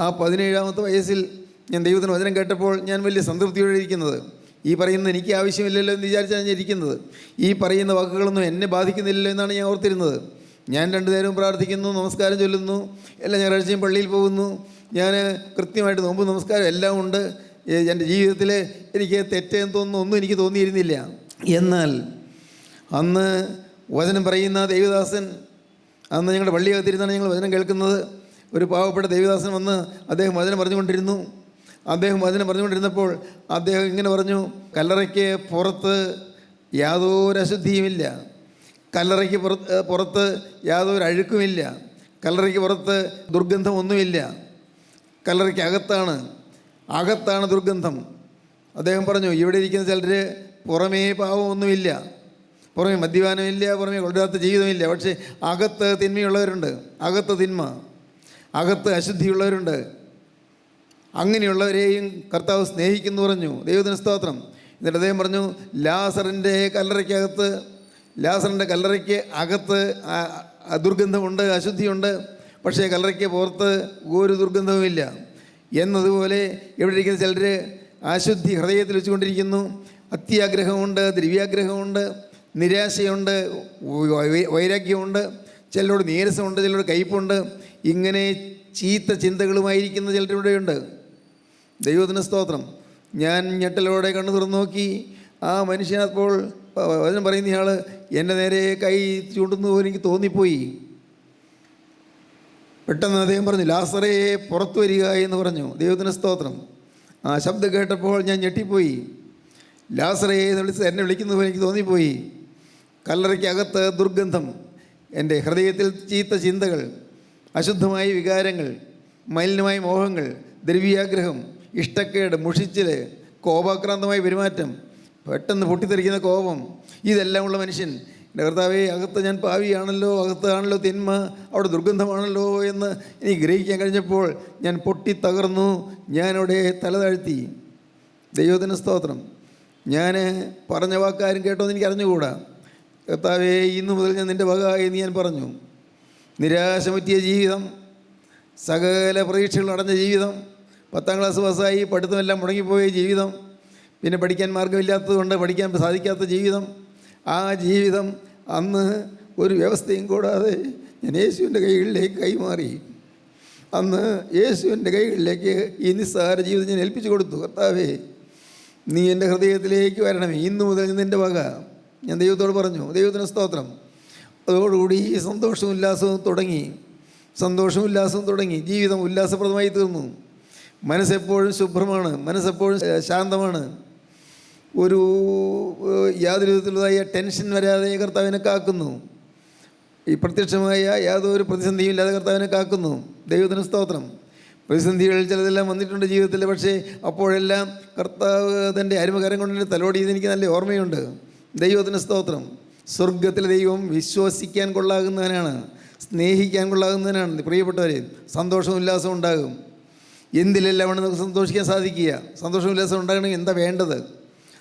ആ 17-ാമത്തെ വയസ്സിൽ ഞാൻ ദൈവത്തിന് വചനം കേട്ടപ്പോൾ ഞാൻ വലിയ സംതൃപ്തിയോടെ ഇരിക്കുന്നത്. ഈ പറയുന്നത് എനിക്ക് ആവശ്യമില്ലല്ലോ എന്ന് വിചാരിച്ചാണ് ഞാൻ ഇരിക്കുന്നത്. ഈ പറയുന്ന വാക്കുകളൊന്നും എന്നെ ബാധിക്കുന്നില്ലല്ലോ എന്നാണ് ഞാൻ ഓർത്തിരുന്നത്. ഞാൻ 2 നേരവും പ്രാർത്ഥിക്കുന്നു, നമസ്കാരം ചൊല്ലുന്നു, എല്ലാ ഞായറാഴ്ചയും പള്ളിയിൽ പോകുന്നു. ഞാൻ കൃത്യമായിട്ട് നോമ്പ് നമസ്കാരം എല്ലാം ഉണ്ട്. എൻ്റെ ജീവിതത്തിൽ എനിക്ക് തെറ്റെന്ന് തോന്നുന്നു ഒന്നും എനിക്ക് തോന്നിയിരുന്നില്ല. എന്നാൽ അന്ന് വചനം പറയുന്ന ദൈവദാസൻ, അന്ന് ഞങ്ങളുടെ പള്ളിയകത്തിരുന്നാണ് ഞങ്ങൾ വചനം കേൾക്കുന്നത്. ഒരു പാവപ്പെട്ട ദൈവദാസൻ വന്ന് അദ്ദേഹം വചനം പറഞ്ഞുകൊണ്ടിരുന്നു. അദ്ദേഹം വചനം പറഞ്ഞുകൊണ്ടിരുന്നപ്പോൾ അദ്ദേഹം ഇങ്ങനെ പറഞ്ഞു, കല്ലറയ്ക്ക് പുറത്ത് യാതൊരു അശുദ്ധിയുമില്ല, കല്ലറയ്ക്ക് പുറത്ത് യാതൊരു അഴുക്കുമില്ല, കല്ലറയ്ക്ക് പുറത്ത് ദുർഗന്ധമൊന്നുമില്ല, കല്ലറയ്ക്ക് അകത്താണ് ദുർഗന്ധം. അദ്ദേഹം പറഞ്ഞു, ഇവിടെ ഇരിക്കുന്ന ചിലർ പുറമേ പാവമൊന്നുമില്ല, പുറമേ മദ്യപാനമില്ല, പുറമേ കൊള്ളരുതാത്ത ജീവിതമില്ല, പക്ഷേ അകത്ത് തിന്മയുള്ളവരുണ്ട്, അകത്ത് തിന്മ, അകത്ത് അശുദ്ധിയുള്ളവരുണ്ട്. അങ്ങനെയുള്ളവരെയും കർത്താവ് സ്നേഹിക്കുന്നു പറഞ്ഞു. ദൈവത്തിന് സ്തോത്രം. എന്നിട്ട് അദ്ദേഹം പറഞ്ഞു, ലാസറിൻ്റെ കല്ലറയ്ക്ക് അകത്ത് ദുർഗന്ധമുണ്ട്, അശുദ്ധിയുണ്ട്, പക്ഷേ കല്ലറയ്ക്ക് പുറത്ത് ഒരു ദുർഗന്ധവുമില്ല. എന്നതുപോലെ ഇവിടെ ഇരിക്കുന്ന ചിലർ അശുദ്ധി ഹൃദയത്തിൽ വെച്ചുകൊണ്ടിരിക്കുന്നു. അത്യാഗ്രഹമുണ്ട്, ദ്രവ്യാഗ്രഹമുണ്ട്, നിരാശയുണ്ട്, വൈരാഗ്യമുണ്ട്, ചിലരോട് നീരസമുണ്ട്, ചിലരോട് കയ്പുണ്ട്. ഇങ്ങനെ ചീത്ത ചിന്തകളുമായിരിക്കുന്ന ചിലരിവിടെയുണ്ട്. ദൈവത്തിന് സ്തോത്രം. ഞാൻ ഞെട്ടലോടെ കണ്ണു തുറന്നു നോക്കി. ആ മനുഷ്യനപ്പോൾ വചനം പറയുന്നയാൾ എൻ്റെ നേരെ കൈ ചൂണ്ടുന്നു പോലെ എനിക്ക് തോന്നിപ്പോയി. പെട്ടെന്ന് അദ്ദേഹം പറഞ്ഞു, ലാസറേ പുറത്തു വരിക എന്ന് പറഞ്ഞു. ദൈവത്തിന് സ്തോത്രം. ആ ശബ്ദം കേട്ടപ്പോൾ ഞാൻ ഞെട്ടിപ്പോയി. ലാസറേ എന്ന് വിളിച്ച് എന്നെ വിളിക്കുന്നത് പോലെ എനിക്ക് തോന്നിപ്പോയി. കല്ലറയ്ക്കകത്ത് ദുർഗന്ധം, എൻ്റെ ഹൃദയത്തിൽ ചീത്ത ചിന്തകൾ, അശുദ്ധമായ വികാരങ്ങൾ, മലിനമായ മോഹങ്ങൾ, ദ്രവ്യാഗ്രഹം, ഇഷ്ടക്കേട്, മുഷിച്ചിൽ, കോപാക്രാന്തമായ പെരുമാറ്റം, പെട്ടെന്ന് പൊട്ടിത്തെറിക്കുന്ന കോപം, ഇതെല്ലാം ഉള്ള മനുഷ്യൻ. എൻ്റെ കർത്താവേ, അകത്ത് ഞാൻ പാവിയാണല്ലോ, അകത്താണല്ലോ തിന്മ, അവിടെ ദുർഗന്ധമാണല്ലോ എന്ന് എനിക്ക് ഗ്രഹിക്കാൻ കഴിഞ്ഞപ്പോൾ ഞാൻ പൊട്ടിത്തകർന്നു. ഞാനവിടെ തല താഴ്ത്തി. ദൈവത്തിന് സ്തോത്രം. ഞാൻ പറഞ്ഞ വാക്കാരും കേട്ടോന്ന് എനിക്ക് അറിഞ്ഞുകൂടാ. കർത്താവേ, ഇന്നു മുതൽ ഞാൻ നിൻ്റെ വക എന്ന് ഞാൻ പറഞ്ഞു. നിരാശ പറ്റിയ ജീവിതം, സകല പ്രതീക്ഷകൾ അടഞ്ഞ ജീവിതം, 10ാം ക്ലാസ് പാസ്സായി പഠിത്തമെല്ലാം മുടങ്ങിപ്പോയ ജീവിതം, പിന്നെ പഠിക്കാൻ മാർഗമില്ലാത്തതുകൊണ്ട് പഠിക്കാൻ സാധിക്കാത്ത ജീവിതം, ആ ജീവിതം അന്ന് ഒരു വ്യവസ്ഥയും കൂടാതെ ഞാൻ യേശുവിൻ്റെ കൈകളിലേക്ക് കൈമാറി. അന്ന് യേശുവിൻ്റെ കൈകളിലേക്ക് ഈ നിസ്സാര ജീവിതം ഞാൻ ഏൽപ്പിച്ചു കൊടുത്തു. കർത്താവേ, നീ എൻ്റെ ഹൃദയത്തിലേക്ക് വരണമേ, ഇന്നു മുതൽ നിൻ്റെ വക ഞാൻ ദൈവത്തോട് പറഞ്ഞു. ദൈവത്തിന് സ്തോത്രം. അതോടുകൂടി ഈ സന്തോഷവും ഉല്ലാസവും തുടങ്ങി. ജീവിതം ഉല്ലാസപ്രദമായി തീർന്നു. മനസ്സെപ്പോഴും ശുഭ്രമാണ്, മനസ്സെപ്പോഴും ശാന്തമാണ്. ഒരു യാതൊരു വിധത്തിലുള്ളതായ ടെൻഷൻ വരാതെ കർത്താവിനെ കാക്കുന്നു. ഈ പ്രത്യക്ഷമായ യാതൊരു പ്രതിസന്ധിയും ഇല്ലാതെ കർത്താവിനെ കാക്കുന്നു. ദൈവത്തിന് സ്തോത്രം. പ്രതിസന്ധികൾ ചിലതെല്ലാം വന്നിട്ടുണ്ട് ജീവിതത്തിൽ. പക്ഷേ അപ്പോഴെല്ലാം കർത്താവ് തൻ്റെ അരുമകരം കൊണ്ട് തലോടിയത് എനിക്ക് നല്ല ഓർമ്മയുണ്ട്. ദൈവത്തിന് സ്തോത്രം. സ്വർഗത്തിലെ ദൈവം വിശ്വസിക്കാൻ കൊള്ളാകുന്നവനാണ്, സ്നേഹിക്കാൻ കൊള്ളാകുന്നവനാണ്. പ്രിയപ്പെട്ടവരെ, സന്തോഷവും ഉല്ലാസവും ഉണ്ടാകും. എന്തിലെല്ലാമാണ് നമുക്ക് സന്തോഷിക്കാൻ സാധിക്കുക? സന്തോഷവും ഉല്ലാസം ഉണ്ടാകണമെങ്കിൽ എന്താ വേണ്ടത്?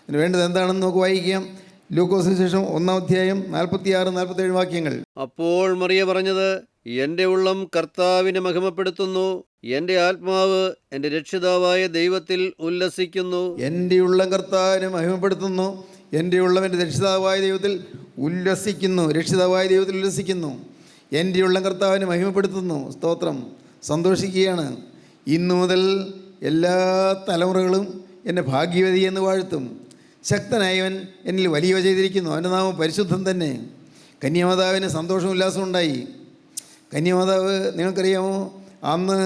അതിന് വേണ്ടത് എന്താണെന്ന് നമുക്ക് വായിക്കാം. ലൂക്കോസിന് ശേഷം 1-ാം അധ്യായം 46-47 വാക്യങ്ങൾ. അപ്പോൾ മറിയ പറഞ്ഞത്, എൻ്റെ ഉള്ളം കർത്താവിനെ മഹിമപ്പെടുത്തുന്നു, എൻ്റെ ആത്മാവ് എൻ്റെ രക്ഷിതാവായ ദൈവത്തിൽ ഉല്ലസിക്കുന്നു. എൻ്റെ ഉള്ളം കർത്താവിനെ മഹിമപ്പെടുത്തുന്നു, എൻ്റെ ഉള്ളം എൻ്റെ രക്ഷിതാവായ ദൈവത്തിൽ ഉല്ലസിക്കുന്നു. രക്ഷിതാവായ ദൈവത്തിൽ ഉല്ലസിക്കുന്നു. എൻ്റെ ഉള്ളം കർത്താവിനെ മഹിമപ്പെടുത്തുന്നു. സ്തോത്രം. സന്തോഷിക്കുകയാണ്. ഇന്നു മുതൽ എല്ലാ തലമുറകളും എന്നെ ഭാഗ്യവതി എന്ന് വാഴ്ത്തും. ശക്തനായവൻ എന്നിൽ വലിയവ ചെയ്തിരിക്കുന്നു, അവൻ്റെ നാമം പരിശുദ്ധം തന്നെ. കന്യാമാതാവിന് സന്തോഷവും ഉല്ലാസവും ഉണ്ടായി. കന്യാമാതാവ് നിങ്ങൾക്കറിയാമോ, അന്ന്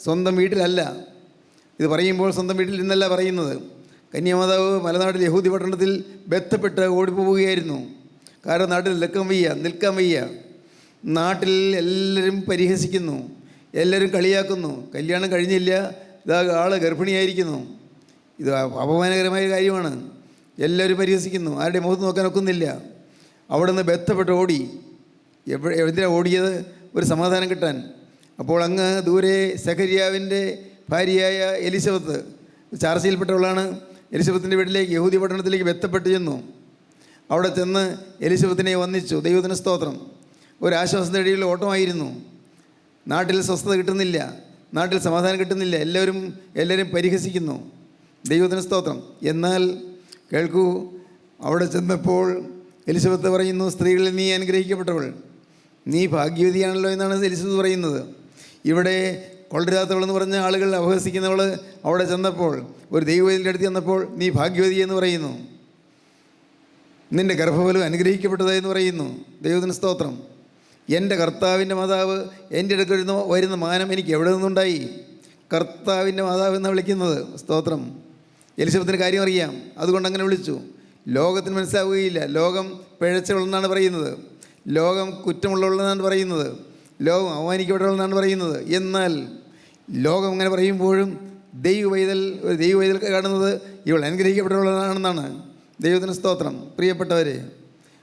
സ്വന്തം വീട്ടിലല്ല. ഇത് പറയുമ്പോൾ സ്വന്തം വീട്ടിൽ നിന്നല്ല പറയുന്നത്. കന്യാമാതാവ് മലനാട്ടിൽ യഹൂദി പട്ടണത്തിൽ ബന്ധപ്പെട്ട് ഓടിപ്പോവുകയായിരുന്നു. കാരണം നാട്ടിൽ നിൽക്കാൻ വയ്യ. നാട്ടിൽ എല്ലാവരും പരിഹസിക്കുന്നു, എല്ലാവരും കളിയാക്കുന്നു. കല്യാണം കഴിഞ്ഞില്ല, ഇതാ ആള് ഗർഭിണിയായിരിക്കുന്നു. ഇത് അപമാനകരമായ കാര്യമാണ്. എല്ലാവരും പരിഹസിക്കുന്നു, ആരുടെ മുഖത്ത് നോക്കാൻ ഒക്കുന്നില്ല. അവിടെ നിന്ന് ബന്ധപ്പെട്ട് ഓടി. എന്തിനാണ് ഓടിയത്? ഒരു സമാധാനം കിട്ടാൻ. അപ്പോൾ അങ്ങ് ദൂരെ സെഖര്യാവിൻ്റെ ഭാര്യയായ എലിസബത്ത്, ചാർച്ചയിൽപ്പെട്ടവളാണ്. എലിസബത്തിൻ്റെ വീട്ടിലേക്ക്, യഹൂദി പട്ടണത്തിലേക്ക് ബന്ധപ്പെട്ട് ചെന്നു. അവിടെ ചെന്ന് എലിസബത്തിനെ വന്ദിച്ചു. ദൈവത്തിന് സ്തോത്രം. ഒരാശ്വാസത്തിൻ്റെ ഇടയിൽ ഓട്ടമായിരുന്നു. നാട്ടിൽ സ്വസ്ഥത കിട്ടുന്നില്ല, നാട്ടിൽ സമാധാനം കിട്ടുന്നില്ല, എല്ലാവരും പരിഹസിക്കുന്നു. ദൈവത്തിന് സ്തോത്രം. എന്നാൽ കേൾക്കൂ, അവിടെ ചെന്നപ്പോൾ എലിസബത്ത് പറയുന്നു, സ്ത്രീകളിൽ നീ അനുഗ്രഹിക്കപ്പെട്ടവൾ, നീ ഭാഗ്യവതിയാണല്ലോ എന്നാണ് എലിസബത്ത് പറയുന്നത്. ഇവിടെ കൊള്ളരാത്തവളെന്ന് പറഞ്ഞ ആളുകൾ അപഹസിക്കുന്നവൾ അവിടെ ചെന്നപ്പോൾ, ഒരു ദൈവവേദിയുടെ അടുത്ത് ചെന്നപ്പോൾ നീ ഭാഗ്യവതി എന്ന് പറയുന്നു. നിൻ്റെ ഗർഭഫലം അനുഗ്രഹിക്കപ്പെട്ടതായെന്ന് പറയുന്നു. ദൈവത്തിന് സ്തോത്രം. എൻ്റെ കർത്താവിൻ്റെ മാതാവ് എൻ്റെ അടുക്കൽ വരുന്ന മാനം എനിക്ക് എവിടെ നിന്നുണ്ടായി? കർത്താവിൻ്റെ മാതാവ് എന്നാണ് വിളിക്കുന്നത്. സ്തോത്രം. എലിസബത്തിന് കാര്യം അറിയാം, അതുകൊണ്ട് അങ്ങനെ വിളിച്ചു. ലോകത്തിന് മനസ്സിലാവുകയില്ല. ലോകം പിഴച്ചവളെന്നാണ് പറയുന്നത്, ലോകം കുറ്റമുള്ളവളെന്നാണ് പറയുന്നത്, ലോകം അവമാനിക്കപ്പെട്ടവളെന്നാണ് പറയുന്നത്. എന്നാൽ ലോകം അങ്ങനെ പറയുമ്പോഴും ഒരു ദൈവവൈതൽ കാണുന്നത് ഇവൾ അനുഗ്രഹിക്കപ്പെട്ടവളാണെന്നാണ്. ദൈവത്തിന് സ്തോത്രം. പ്രിയപ്പെട്ടവരെ,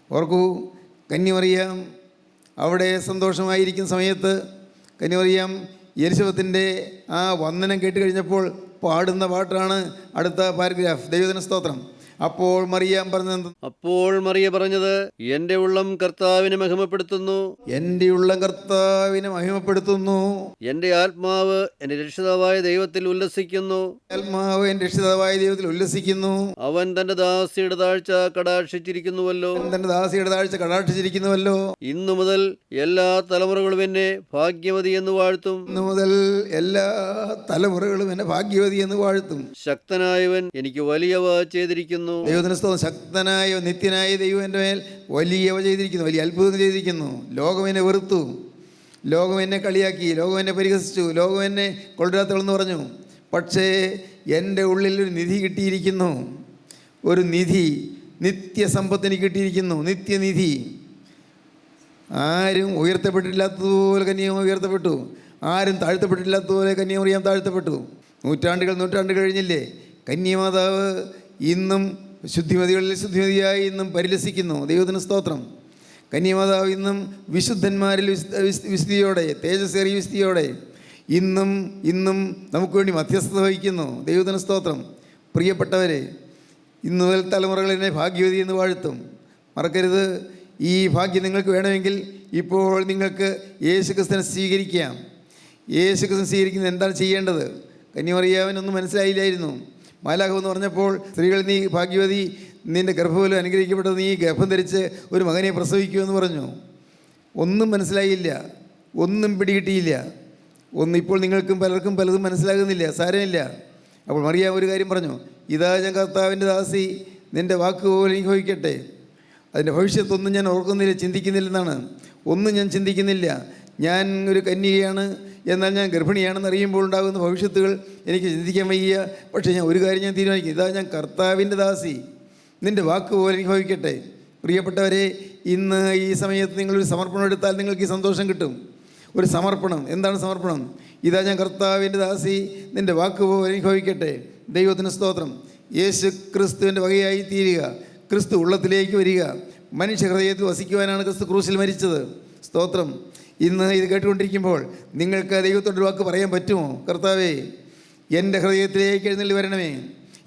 ഓർക്കൂ, കന്യമറിയാം അവിടെ സന്തോഷമായിരിക്കുന്ന സമയത്ത് കന്യമറിയാം എലിസബത്തിൻ്റെ ആ വന്ദനം കേട്ട് കഴിഞ്ഞപ്പോൾ പാടുന്ന പാട്ടാണ് അടുത്ത പാരഗ്രാഫ്. ദൈവത്തിന് സ്തോത്രം. അപ്പോൾ മറിയ പറഞ്ഞത്, എൻ്റെ ഉള്ളം കർത്താവിനെ മഹിമപ്പെടുത്തുന്നു, എൻ്റെ ഉള്ളം കർത്താവിനെ മഹിമപ്പെടുത്തുന്നു. എൻ്റെ ആത്മാവ് എൻ്റെ രക്ഷിതാവായ ദൈവത്തിൽ ഉല്ലസിക്കുന്നു. ആത്മാവ് എൻ്റെ രക്ഷിതാവായ ദൈവത്തിൽ ഉല്ലസിക്കുന്നു. അവൻ തന്റെ ദാസിയുടെ താഴ്ച കടാക്ഷിച്ചിരിക്കുന്നുവല്ലോ. ഇന്നു മുതൽ എല്ലാ തലമുറകളും എന്നെ ഭാഗ്യവതി എന്ന് വാഴ്ത്തും. ശക്തനായവൻ എനിക്ക് വലിയവ ചെയ്തിരിക്കുന്നു. ദൈവത്തിന് സ്തോത്രം. ശക്തനായ നിത്യനായ ദൈവം എൻ്റെ മേൽ വലിയവ ചെയ്തിരിക്കുന്നു, വലിയ അത്ഭുതം ചെയ്തിരിക്കുന്നു. ലോകം എന്നെ വെറുത്തു, ലോകം എന്നെ കളിയാക്കി, ലോകം എന്നെ പരിഹസിച്ചു, ലോകം എന്നെ കൊള്ളരാത്തവളെന്ന് പറഞ്ഞു. പക്ഷേ എൻ്റെ ഉള്ളിൽ ഒരു നിധി കിട്ടിയിരിക്കുന്നു, ഒരു നിധി, നിത്യസമ്പത്ത് എനിക്ക് കിട്ടിയിരിക്കുന്നു, നിത്യനിധി. ആരും ഉയർത്തപ്പെട്ടിട്ടില്ലാത്തതുപോലെ കന്യാകുമാരി ഉയർത്തപ്പെട്ടു, ആരും താഴ്ത്തപ്പെട്ടിട്ടില്ലാത്തതുപോലെ കന്യാകുമാരി താഴ്ത്തപ്പെട്ടു. നൂറ്റാണ്ടുകൾ കഴിഞ്ഞില്ലേ? കന്യാമാതാവ് ഇന്നും ശുദ്ധിമതിയായി ഇന്നും പരിലസിക്കുന്നു. ദൈവത്തിന് സ്തോത്രം. കന്യാമാതാവ് ഇന്നും വിശുദ്ധന്മാരിൽ വിശുദ്ധിയോടെ, തേജസ്സേറിയ വിശുദ്ധിയോടെ ഇന്നും നമുക്ക് വേണ്ടി മധ്യസ്ഥത വഹിക്കുന്നു. ദൈവത്തിന് സ്തോത്രം. പ്രിയപ്പെട്ടവരെ, ഇന്നു മുതൽ തലമുറകൾ എന്നെ ഭാഗ്യവതി എന്ന് വാഴ്ത്തും. മറക്കരുത്, ഈ ഭാഗ്യം നിങ്ങൾക്ക് വേണമെങ്കിൽ ഇപ്പോൾ നിങ്ങൾക്ക് യേശുക്രിസ്തുവിനെ സ്വീകരിക്കാം. യേശുക്രിസ്തു സ്വീകരിക്കുന്നത് എന്താണ് ചെയ്യേണ്ടത്? കന്യമറിയാവിനൊന്നും മനസ്സിലായില്ലായിരുന്നു. മാലാഖ എന്ന് പറഞ്ഞപ്പോൾ, സ്ത്രീകൾ നീ ഭാഗ്യവതി, നിൻ്റെ ഗർഭഫലം അനുഗ്രഹിക്കപ്പെട്ടത്, നീ ഗർഭം ധരിച്ച് ഒരു മകനെ പ്രസവിക്കുമെന്ന് പറഞ്ഞു. ഒന്നും മനസ്സിലായില്ല, ഒന്നും പിടികിട്ടിയില്ല. ഇപ്പോൾ നിങ്ങൾക്കും പലർക്കും പലതും മനസ്സിലാകുന്നില്ല. സാരമില്ല. അപ്പോൾ മറിയാം ഒരു കാര്യം പറഞ്ഞു, ഇതാ ഞാൻ കർത്താവിൻ്റെ ദാസി, നിൻ്റെ വാക്ക് പോലെ എനിക്ക് ഭവിക്കട്ടെ. അതിൻ്റെ ഭവിഷ്യത്തൊന്നും ഞാൻ ഓർക്കുന്നില്ല, ചിന്തിക്കുന്നില്ലെന്നാണ്. ഒന്നും ഞാൻ ചിന്തിക്കുന്നില്ല. ഞാൻ ഒരു കന്യകയാണ്, എന്നാൽ ഞാൻ ഗർഭിണിയാണെന്ന് അറിയുമ്പോൾ ഉണ്ടാകുന്ന ഭവിഷ്യത്തുകൾ എനിക്ക് ചിന്തിക്കാൻ വയ്യ. പക്ഷേ ഞാൻ ഒരു കാര്യം ഞാൻ തീരുമാനിക്കും, ഇതാ ഞാൻ കർത്താവിൻ്റെ ദാസി, നിൻ്റെ വാക്ക് പോലെ എനിക്ക് ഭവിക്കട്ടെ. പ്രിയപ്പെട്ടവരെ, ഇന്ന് ഈ സമയത്ത് നിങ്ങളൊരു സമർപ്പണം എടുത്താൽ നിങ്ങൾക്ക് ഈ സന്തോഷം കിട്ടും. ഒരു സമർപ്പണം. എന്താണ് സമർപ്പണം? ഇതാ ഞാൻ കർത്താവിൻ്റെ ദാസി, നിൻ്റെ വാക്ക് പോലെ എനിക്ക് ഭവിക്കട്ടെ. ദൈവത്തിന് സ്തോത്രം. യേശു ക്രിസ്തുവിൻ്റെ വകയായി തീരുക, ക്രിസ്തു ഉള്ളത്തിലേക്ക് വരിക. മനുഷ്യ ഹൃദയത്തിൽ വസിക്കുവാനാണ് ക്രിസ്തു ക്രൂശിൽ മരിച്ചത്. സ്തോത്രം. ഇന്ന് ഇത് കേട്ടുകൊണ്ടിരിക്കുമ്പോൾ നിങ്ങൾക്ക് ദൈവത്തോടൊരു വാക്ക് പറയാൻ പറ്റുമോ? കർത്താവേ, എൻ്റെ ഹൃദയത്തിലേക്ക് എഴുന്നള്ളി വരണമേ,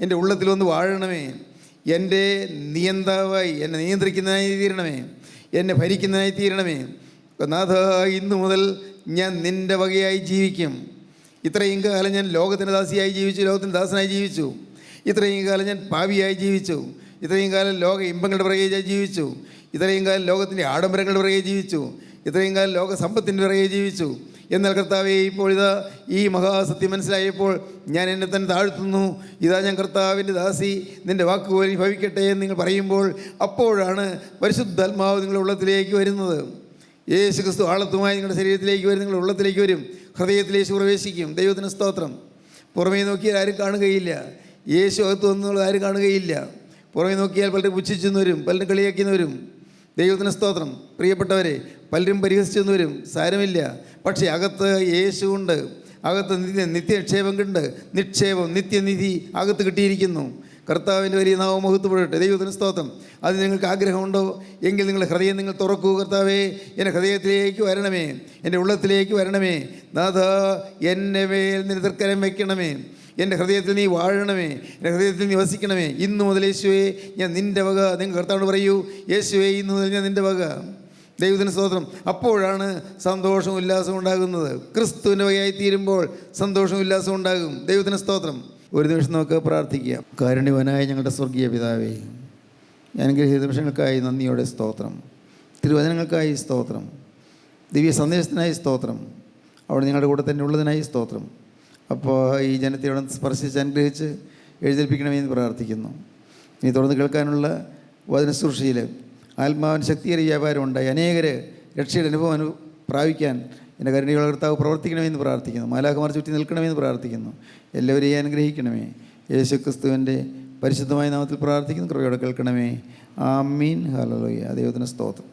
എൻ്റെ ഉള്ളത്തിൽ വന്ന് വാഴണമേ, എൻ്റെ നിയന്താവായി എന്നെ നിയന്ത്രിക്കുന്നതിനായി തീരണമേ, എന്നെ ഭരിക്കുന്നതിനായി തീരണമേ. നാഥ, ഇന്നു മുതൽ ഞാൻ നിൻ്റെ വകയായി ജീവിക്കും. ഇത്രയും കാലം ഞാൻ ലോകത്തിൻ്റെ ദാസിയായി ജീവിച്ചു, ലോകത്തിൻ്റെ ദാസനായി ജീവിച്ചു. ഇത്രയും കാലം ഞാൻ പാപിയായി ജീവിച്ചു. ഇത്രയും കാലം ലോക ഇമ്പങ്ങളുടെ പിറകെ ജീവിച്ചു. ഇത്രയും കാലം ലോകത്തിൻ്റെ ആഡംബരങ്ങളുടെ പിറകെ ജീവിച്ചു. ഇത്രയും കാലം ലോക സമ്പത്തിൻ്റെ പിറകെ ജീവിച്ചു. എന്നാൽ കർത്താവേ, ഇപ്പോൾ ഇതാ ഈ മഹാസത്യം മനസ്സിലായപ്പോൾ ഞാൻ എന്നെ തന്നെ താഴ്ത്തുന്നു. ഇതാ ഞാൻ കർത്താവിൻ്റെ ദാസി, നിൻ്റെ വാക്ക് പോലെ ഭവിക്കട്ടെ എന്ന് നിങ്ങൾ പറയുമ്പോൾ അപ്പോഴാണ് പരിശുദ്ധാത്മാവ് നിങ്ങളുടെ ഉള്ളത്തിലേക്ക് വരുന്നത്. യേശു ക്രിസ്തു ആളത്തുമായി നിങ്ങളുടെ ശരീരത്തിലേക്ക് വരും, നിങ്ങളുടെ ഉള്ളത്തിലേക്ക് വരും, ഹൃദയത്തിലേക്ക് പ്രവേശിക്കും. ദൈവത്തിന് സ്തോത്രം. പുറമേ നോക്കിയാൽ ആരും കാണുകയില്ല. യേശു അകത്ത് വന്നുള്ളത് ആരും കാണുകയില്ല. പുറമേ നോക്കിയാൽ പലരും പുച്ഛിച്ചെന്ന് വരും, പലരും കളിയാക്കിയെന്ന് വരും. ദൈവത്തിന് സ്തോത്രം. പ്രിയപ്പെട്ടവരെ, പലരും പരിഹസിച്ചെന്ന് വരും. സാരമില്ല. പക്ഷേ അകത്ത് യേശുവുണ്ട്. അകത്ത് നിത്യനിക്ഷേപം ഉണ്ട്. നിക്ഷേപം, നിത്യനിധി അകത്ത് കിട്ടിയിരിക്കുന്നു. കർത്താവിൻ്റെ വലിയ നാമം മഹത്വപ്പെടട്ടെ. ദൈവത്തിന് സ്തോത്രം. അത് നിങ്ങൾക്ക് ആഗ്രഹമുണ്ടോ എങ്കിൽ നിങ്ങളുടെ ഹൃദയം നിങ്ങൾ തുറക്കൂ. കർത്താവേ, എൻ്റെ ഹൃദയത്തിലേക്ക് വരണമേ, എൻ്റെ ഉള്ളത്തിലേക്ക് വരണമേ. നാഥ, എൻ്റെ മേൽ നിന്റെ തൃക്കരം വയ്ക്കണമേ. എൻ്റെ ഹൃദയത്തിൽ നീ വാഴണമേ, എൻ്റെ ഹൃദയത്തിൽ നീ വസിക്കണമേ. ഇന്നു മുതൽ യേശുവേ ഞാൻ നിൻ്റെ വക. നിങ്ങൾ കർത്താവിനോട് പറയൂ, യേശുവേ ഇന്നു മുതൽ ഞാൻ നിൻ്റെ വക. ദൈവത്തിന് സ്തോത്രം. അപ്പോഴാണ് സന്തോഷവും ഉല്ലാസവും ഉണ്ടാകുന്നത്. ക്രിസ്തുവിൻ്റെ വകയായി തീരുമ്പോൾ സന്തോഷവും ഉല്ലാസവും ഉണ്ടാകും. ദൈവത്തിന് സ്തോത്രം. ഒരു നിമിഷം നമുക്ക് പ്രാർത്ഥിക്കാം. കാരുണ്യവാനായ ഞങ്ങളുടെ സ്വർഗീയ പിതാവേ, അനുഗ്രഹീത നിമിഷങ്ങൾക്കായി നന്ദിയോടെ സ്തോത്രം. തിരുവചനങ്ങൾക്കായി സ്തോത്രം. ദിവ്യ സന്ദേശത്തിനായി സ്തോത്രം. അവിടെ ഞങ്ങളുടെ കൂടെ തന്നെ ഉള്ളതിനായി സ്തോത്രം. അപ്പോൾ ഈ ജനത്തെ അവിടെ സ്പർശിച്ച് അനുഗ്രഹിച്ച് എഴുന്നേൽപ്പിക്കണമെന്ന് പ്രാർത്ഥിക്കുന്നു. ഇനി തുടർന്ന് കേൾക്കാനുള്ള വചനശുശ്രൂഷയിൽ ആത്മാവിന് ശക്തിയേറിയ വ്യാപാരം ഉണ്ടായി അനേകർ രക്ഷയുടെ അനുഭവം പ്രാപിക്കാൻ എൻ്റെ കരുണയുള്ള കർത്താവ് പ്രവർത്തിക്കണമെന്ന് പ്രാർത്ഥിക്കുന്നു. മാലാഖമാർ ചുറ്റി നിൽക്കണമെന്ന് പ്രാർത്ഥിക്കുന്നു. എല്ലാവരെയും അനുഗ്രഹിക്കണമേ. യേശു ക്രിസ്തുവിൻ്റെ പരിശുദ്ധമായ നാമത്തിൽ പ്രാർത്ഥിക്കുന്നു. കൃപയോടെ കേൾക്കണമേ. ആമീൻ. ഹല്ലേലൂയ. ദൈവത്തിന് സ്തോത്രം.